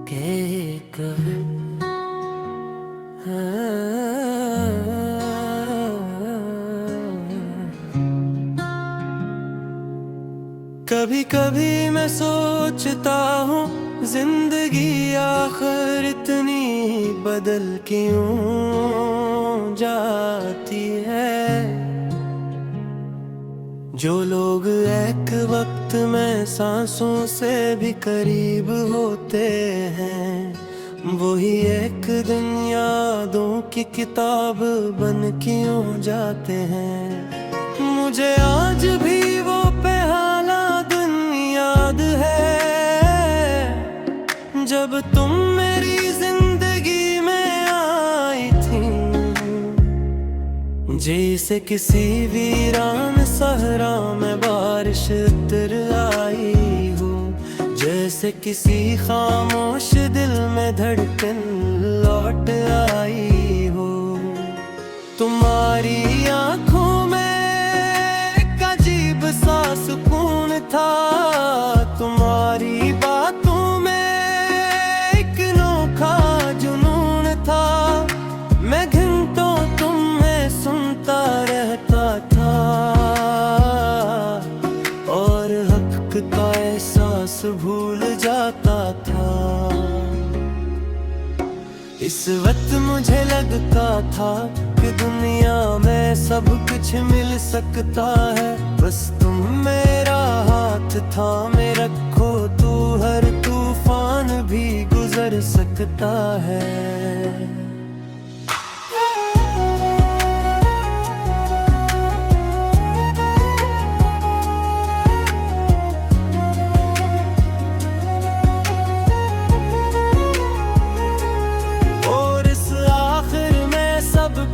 के कभी कभी मैं सोचता हूँ जिंदगी आखिर इतनी बदल क्यों जाती है। जो लोग एक वक्त में सांसों से भी करीब होते हैं, वही एक दिन यादों की किताब बन क्यों जाते हैं। मुझे आज भी वो बेहाला दिन याद है, जब तुम मेरी जिंदगी में आई थी। जैसे किसी वीरान सहरा में बारिश उतर आई हो, जैसे किसी खामोश दिल में धड़कन लौट आई हो। तुम्हारी आंखों में एक अजीब सा सुकून था, तुम्हारी बातों में एक अनोखा जुनून था। मैं घंटों तुम्हें सुनता रहता था और हक का एहसास भूल जाता था। इस वक्त मुझे लगता था कि दुनिया में सब कुछ मिल सकता है, बस तुम मेरा हाथ थामे रखो तो हर तूफान भी गुजर सकता है।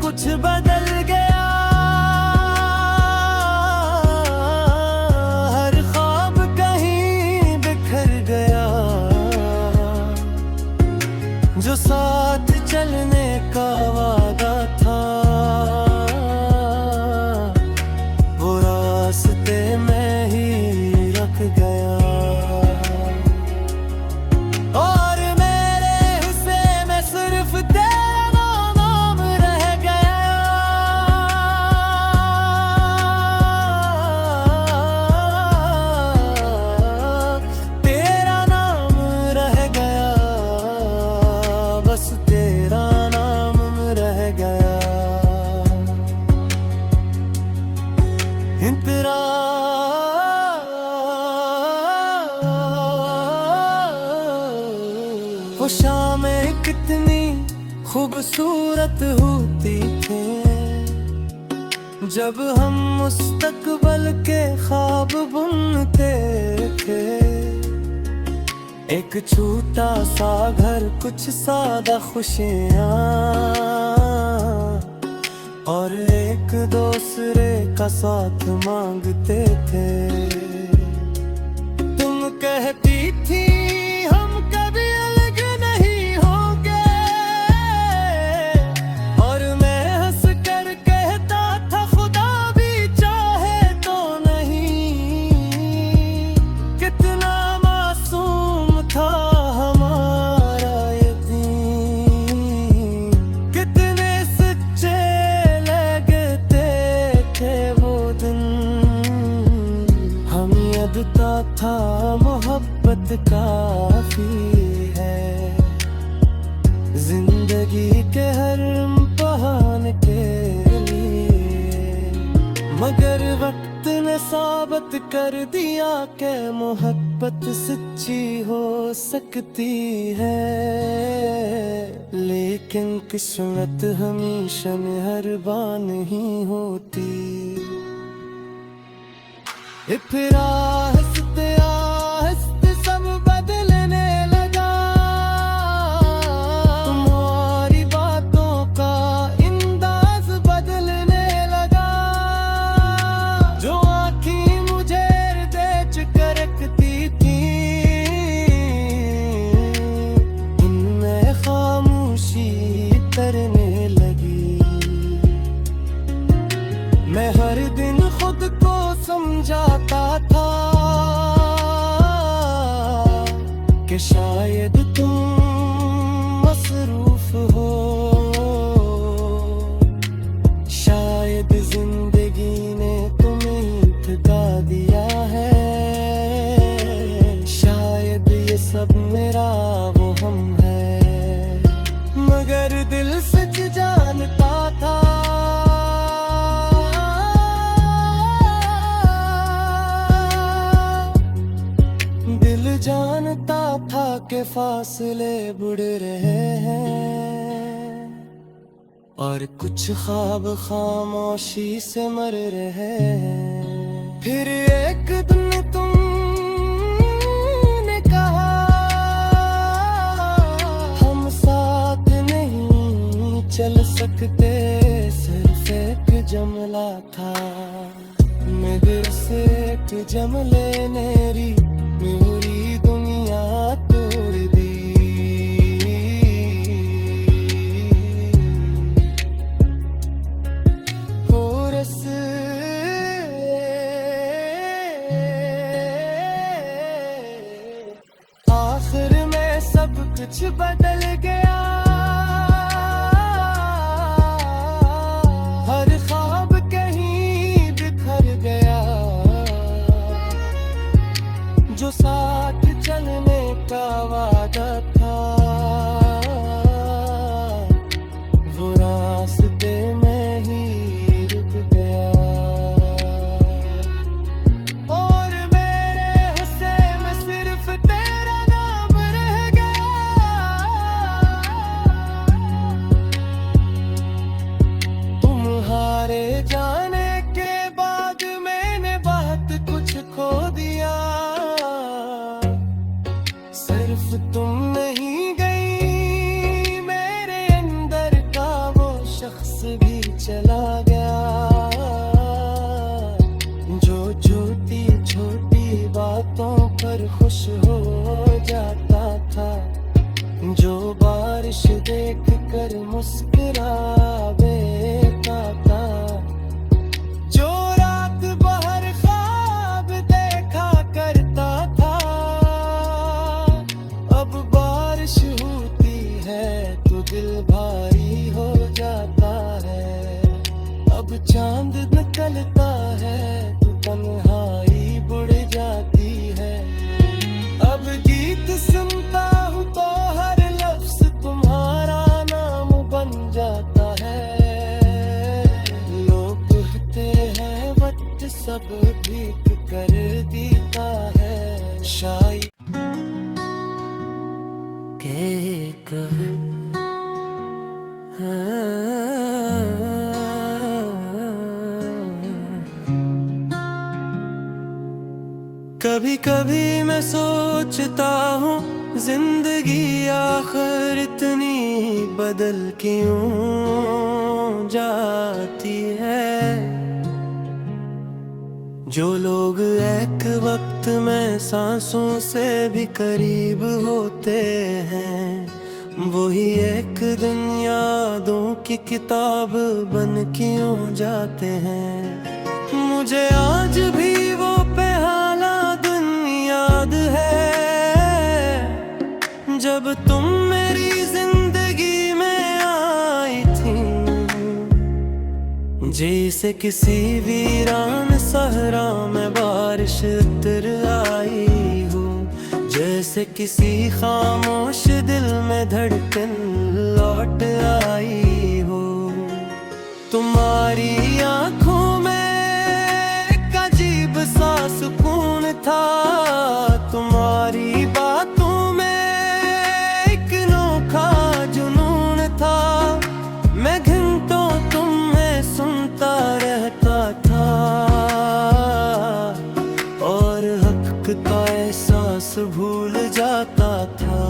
कुछ बदल गया, हर ख्वाब कहीं बिखर गया। जो साथ चलने का वादा था, वो रास्ते में ही रख गया। और मेरे हिस्से में सिर्फ वो शामें कितनी खूबसूरत होती थी, जब हम मुस्तकबल के ख्वाब बुनते थे। एक छोटा सा घर, कुछ सादा खुशियाँ और एक दूसरे का साथ मांगते थे। तुम कहती थी हम कभी अलग नहीं होंगे, और मैं हंस कर कहता था खुदा भी चाहे तो नहीं। कितना मासूम था हमारा ये दिन, कितने सच्चे लगते थे वो दिन। हम यदता था मोहब्बत काफी है जिंदगी के हर इम्तिहान के लिए, मगर वक्त ने साबित कर दिया कि मोहब्बत सच्ची हो सकती है। लेकिन किस्मत हमेशा मेहरबान नहीं होती। फिर आहिस्ते आहिस्ते सब बदलने लगा, तुम्हारी बातों का अंदाज बदलने लगा। जो आँखें मुझे हृदय कर रखती थी, उनमें खामोशी तरने लगी। मैं हर दिन खुद को समझाता था कि शायद तुम दिल जानता था कि फासले बुढ़ रहे हैं और कुछ ख्वाब खामोशी से मर रहे हैं। फिर एक दिन तुमने कहा हम साथ नहीं चल सकते, सिर्फ एक जमला था मेरे से एक जमले ने मेरी दुनिया तोड़ दी। कोरस आखिर में सब कुछ बदल गया, हर ख्वाब कहीं बिखर गया, जो साथ चलने का वादा था वो रास्ते में ही रुक गया। और मेरे हिस्से में सिर्फ तेरा नाम रह गया। तुम्हारे जाने के बाद मैंने बहुत कुछ खो दिया, सिर्फ तुम नहीं गई, मेरे अंदर का वो शख्स भी चला गया, जो छोटी छोटी बातों पर खुश हो जाता था, जो बारिश देख कर मुस्कुरा देता था, जो रात बाहर ख्वाब देखा करता था। अब बारिश होती है तो दिल भारी हो जाता है, अब चांद निकलता है तो तन्हाई बुढ़ जाती है। अब गीत सुनता हूँ तो हर लफ्ज तुम्हारा नाम बन जाता है। लोग कहते हैं वक्त सब ठीक कर देता है, शायद कभी कभी मैं सोचता हूँ जिंदगी आखिर इतनी बदल क्यों जाती है। जो लोग एक वक्त में सांसों से भी करीब होते हैं, वही एक दिन यादों की किताब बन क्यों जाते हैं। मुझे आज भी वो बेहाला दिन याद है, जब तुम मेरी जिंदगी में आई थी, जैसे किसी वीरान सहरा में बारिश उतर आई हो, जैसे किसी खामोश दिल में धड़कन लौट आई हो। तुम्हारी आंखों में एक अजीब सा सुकून था, तुम्हारी बातों में एक अनोखा जुनून था। मैं घंटों तुम्हें सुनता रहता था और हक का एहसास भूल जाता था।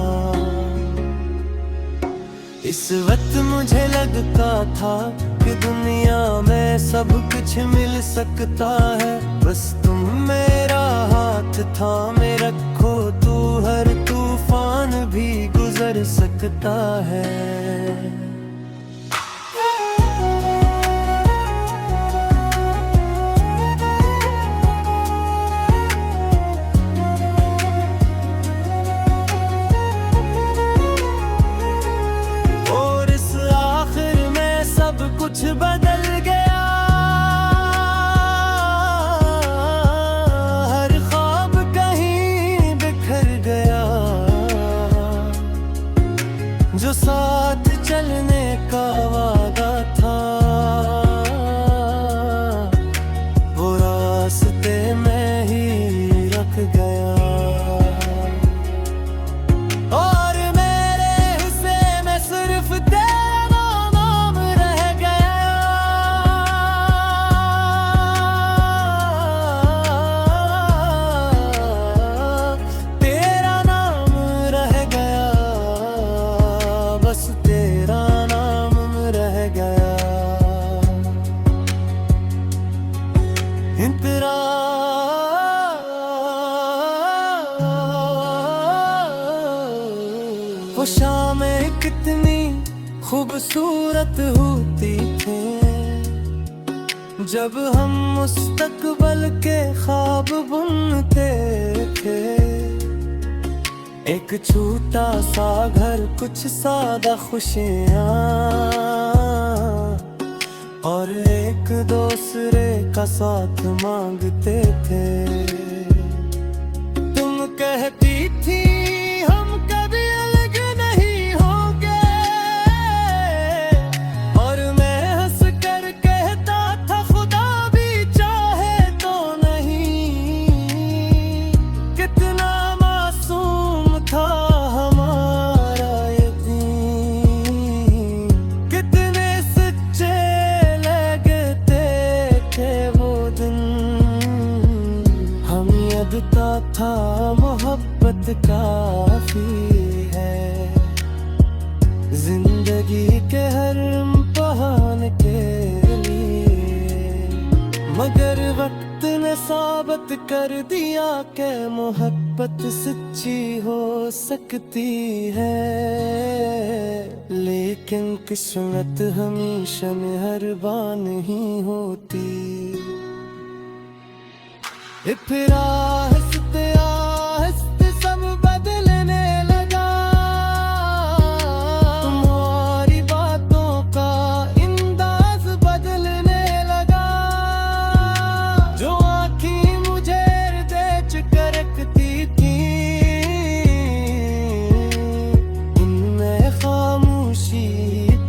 इस वक्त मुझे लगता था कि दुनिया में सब कुछ मिल सकता है, बस तुम मेरा हाथ थामे रखो तो हर तूफान भी गुजर सकता है। कुछ बदल गया, हर ख्वाब कहीं बिखर गया, जो साथ वो शामें कितनी खूबसूरत होती थी जब हम मुस्तकबल के ख्वाब बुनते थे। एक छोटा सा घर, कुछ सादा खुशियाँ, और एक दूसरे का साथ मांगते थे। तुम कहती थी हम कभी अलग नहीं होंगे, और मैं हंस कर कहता था खुदा भी चाहे तो नहीं। कितना मासूम था हमारा यकीन, कितने सच्चे लगते थे वो दिन। हम यदता था मोहब्बत काफी है जिंदगी के हर इम्तिहान के लिए, मगर वक्त ने साबित कर दिया कि मोहब्बत सच्ची हो सकती है। लेकिन किस्मत हमेशा मेहरबान नहीं होती। फिर आहिस्ते आहिस्ते सब बदलने लगा, तुम्हारी बातों का अंदाज बदलने लगा। जो आँखें मुझे हृदय कर रखती थी, उनमें खामोशी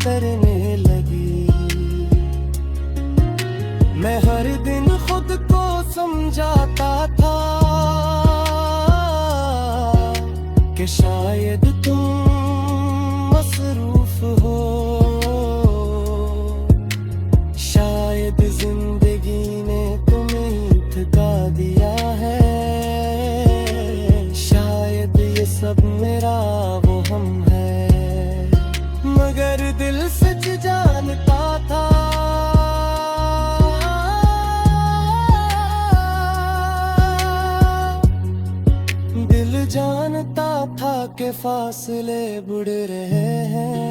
तरने लगी। मैं हर दिन खुद को समझाता था कि शायद तुम मसरूफ हो, शायद जिंदगी ने तुम्हें थका दिया है, शायद ये सब मेरा वो हम है। मगर दिल सच जानता था, जानता था कि फासले बढ़ रहे हैं,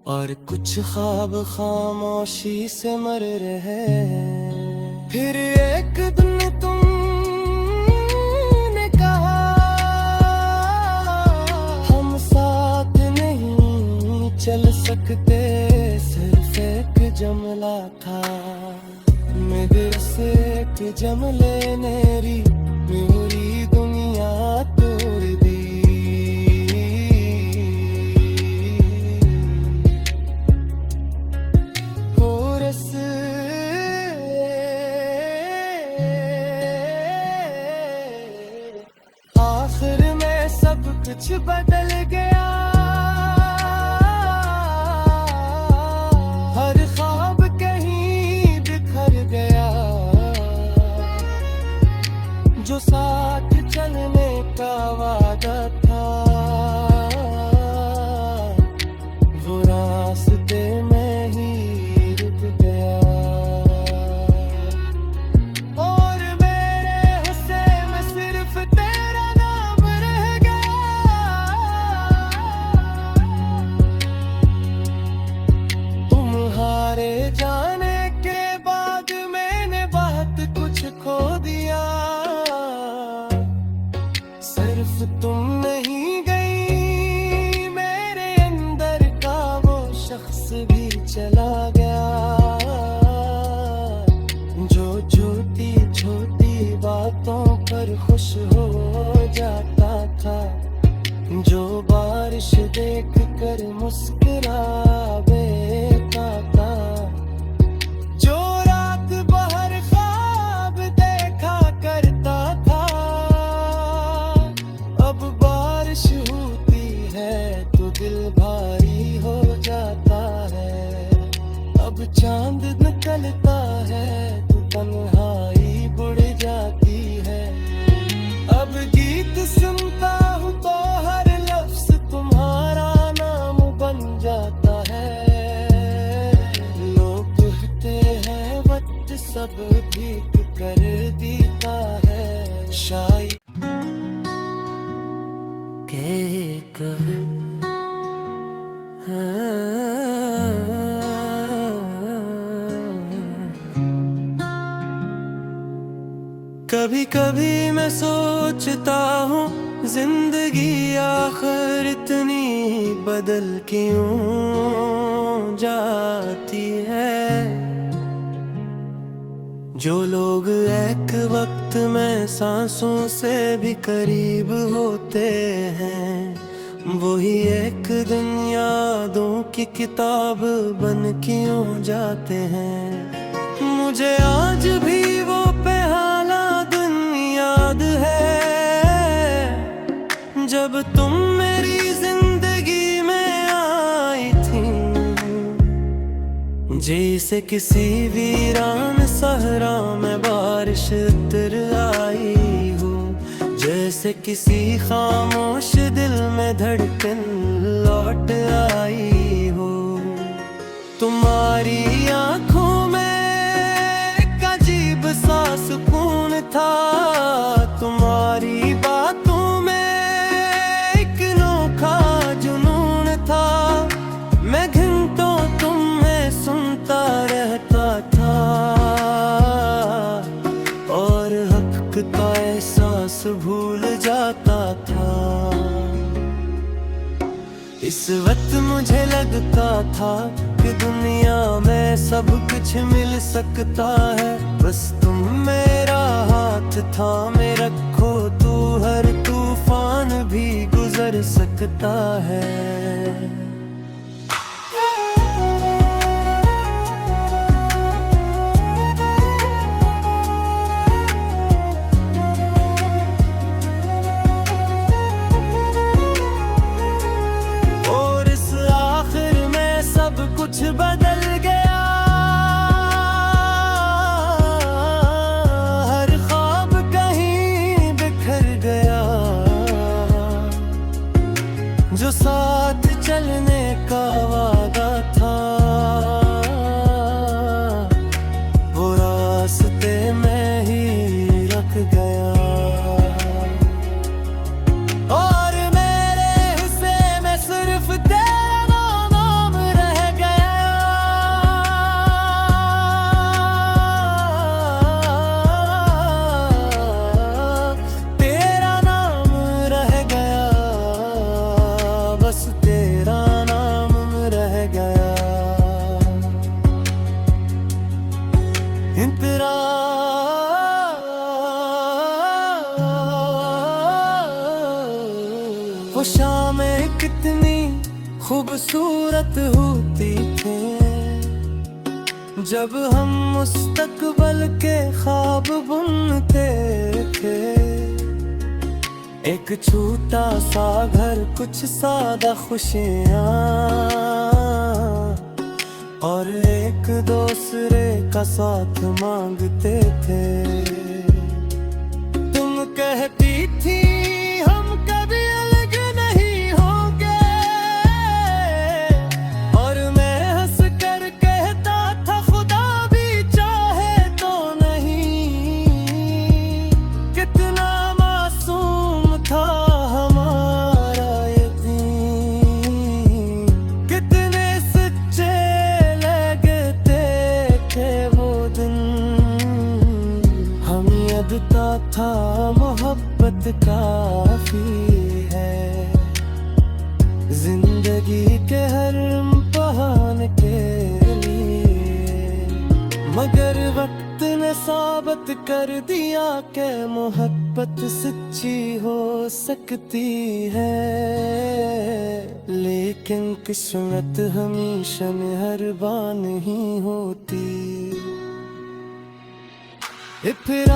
और कुछ ख्वाब खामोशी से मर रहे हैं। फिर एक दिन तुमने कहा हम साथ नहीं चल सकते, सिर्फ एक जुमला था मेरे से, एक जुमले ने मेरी दुनिया तोड़ दी। कोरस आखिर में सब कुछ बदल गया, हर ख्वाब कहीं बिखर गया। जो साथ चलने का वादा था, वो रास्ते में ही रुक गया। और मेरे हिस्से में सिर्फ तेरा नाम रह गया। तुम्हारे जाने के बाद मैंने बहुत कुछ खो दिया, सिर्फ तुम नहीं गई, मेरे अंदर का वो शख्स भी चला गया। जो छोटी छोटी बातों पर खुश हो जाता था, जो बारिश देख कर मुस्कुरा देता था, जो रात बाहर ख्वाब देखा करता था। अब बारिश होती है तो दिल भारी हो जाता है, अब चांद निकलता है तो तन्हाई बढ़ जाती है। अब गीत सुनता हूँ तो हर लफ्ज तुम्हारा नाम बन जाता है। लोग कहते हैं वक्त सब ठीक कर देता है, शायद एक कभी कभी मैं सोचता हूँ जिंदगी आखिर इतनी बदल क्यों जाती है। जो लोग एक वक्त में सांसों से भी करीब होते हैं, वही एक दिन यादों की किताब बन क्यों जाते हैं। मुझे आज भी वो पहला दिन याद है जब तुम मेरी जिंदगी में आई थी। जैसे किसी वीरान सहरा में बारिश उतर आई हो, जैसे किसी खामोश दिल में धड़कन लौट आई हो। तुम्हारी आंखों में एक अजीब सा सुकून था, तुम्हारी बातों में एक अनोखा जुनून था। मैं घंटों तुम्हें सुनता रहता था और हक का एहसास भूल जाता था। इस वक्त मुझे लगता था कि दुनिया में सब कुछ मिल सकता है, बस तुम मेरा हाथ थामे रखो तो हर तूफान भी गुजर सकता है। कुछ बदल गया, हर ख्वाब कहीं बिखर गया। जो साथ चलने का वादा था वो रास्ते में ही रख गया। और मेरे हिस्से में सिर्फ वो शामें कितनी खूबसूरत होती थी जब हम मुस्तकबल के ख्वाब बुनते थे। एक छोटा सा घर, कुछ सादा खुशियाँ और एक दूसरे का साथ मांगते थे। तुम कहती थी हम कभी अलग नहीं होंगे और मैं हंस कर कहता था खुदा भी चाहे तो नहीं। कितना मासूम था हमारा यकीन, कितने सच्चे लगते थे वो दिन। हम यादता था मोहब्बत काफी है जिंदगी के हर इम्तिहान के लिए, मगर वक्त ने साबित कर दिया कि मोहब्बत सच्ची हो सकती है। लेकिन किस्मत हमेशा मेहरबान नहीं होती। फिर